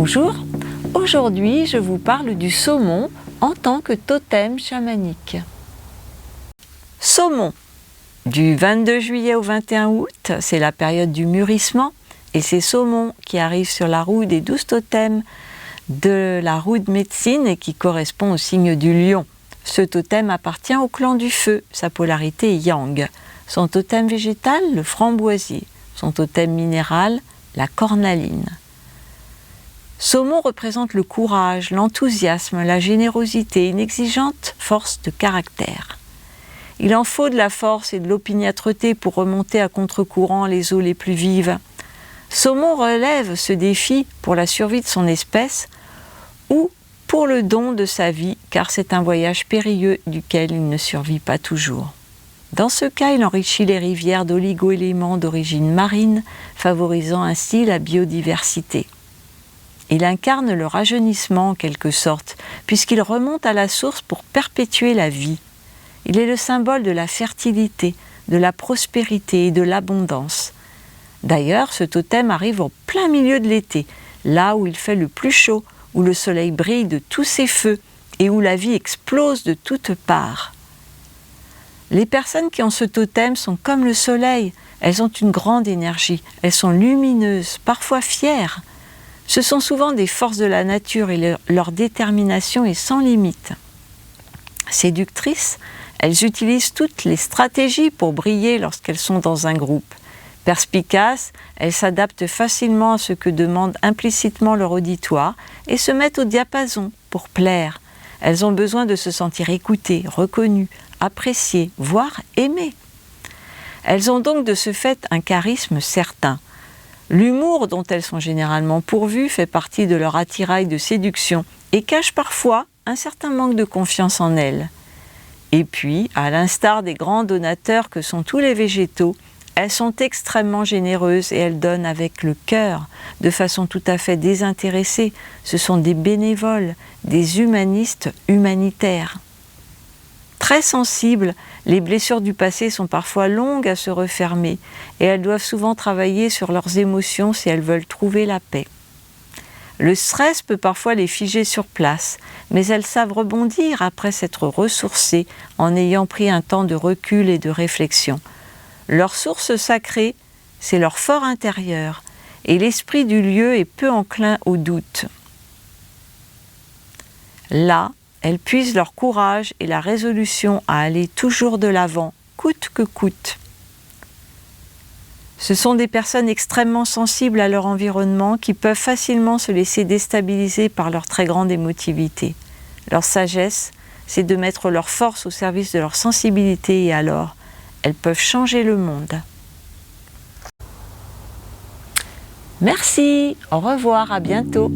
Bonjour, aujourd'hui je vous parle du saumon en tant que totem chamanique. Saumon, du 22 juillet au 21 août, c'est la période du mûrissement et c'est saumon qui arrive sur la roue des 12 totems de la roue de médecine et qui correspond au signe du lion. Ce totem appartient au clan du feu, sa polarité est yang. Son totem végétal, le framboisier. Son totem minéral, la cornaline. Saumon représente le courage, l'enthousiasme, la générosité, une exigeante force de caractère. Il en faut de la force et de l'opiniâtreté pour remonter à contre-courant les eaux les plus vives. Saumon relève ce défi pour la survie de son espèce ou pour le don de sa vie, car c'est un voyage périlleux duquel il ne survit pas toujours. Dans ce cas, il enrichit les rivières d'oligo-éléments d'origine marine, favorisant ainsi la biodiversité. Il incarne le rajeunissement en quelque sorte, puisqu'il remonte à la source pour perpétuer la vie. Il est le symbole de la fertilité, de la prospérité et de l'abondance. D'ailleurs, ce totem arrive en plein milieu de l'été, là où il fait le plus chaud, où le soleil brille de tous ses feux et où la vie explose de toutes parts. Les personnes qui ont ce totem sont comme le soleil, elles ont une grande énergie, elles sont lumineuses, parfois fières. Ce sont souvent des forces de la nature et leur détermination est sans limite. Séductrices, elles utilisent toutes les stratégies pour briller lorsqu'elles sont dans un groupe. Perspicaces, elles s'adaptent facilement à ce que demande implicitement leur auditoire et se mettent au diapason pour plaire. Elles ont besoin de se sentir écoutées, reconnues, appréciées, voire aimées. Elles ont donc de ce fait un charisme certain. L'humour dont elles sont généralement pourvues fait partie de leur attirail de séduction et cache parfois un certain manque de confiance en elles. Et puis, à l'instar des grands donateurs que sont tous les végétaux, elles sont extrêmement généreuses et elles donnent avec le cœur, de façon tout à fait désintéressée. Ce sont des bénévoles, des humanistes humanitaires. Très sensibles, les blessures du passé sont parfois longues à se refermer et elles doivent souvent travailler sur leurs émotions si elles veulent trouver la paix. Le stress peut parfois les figer sur place, mais elles savent rebondir après s'être ressourcées en ayant pris un temps de recul et de réflexion. Leur source sacrée, c'est leur fort intérieur, et l'esprit du lieu est peu enclin au doute. Là, elles puisent leur courage et la résolution à aller toujours de l'avant, coûte que coûte. Ce sont des personnes extrêmement sensibles à leur environnement qui peuvent facilement se laisser déstabiliser par leur très grande émotivité. Leur sagesse, c'est de mettre leur force au service de leur sensibilité et alors, elles peuvent changer le monde. Merci, au revoir, à bientôt.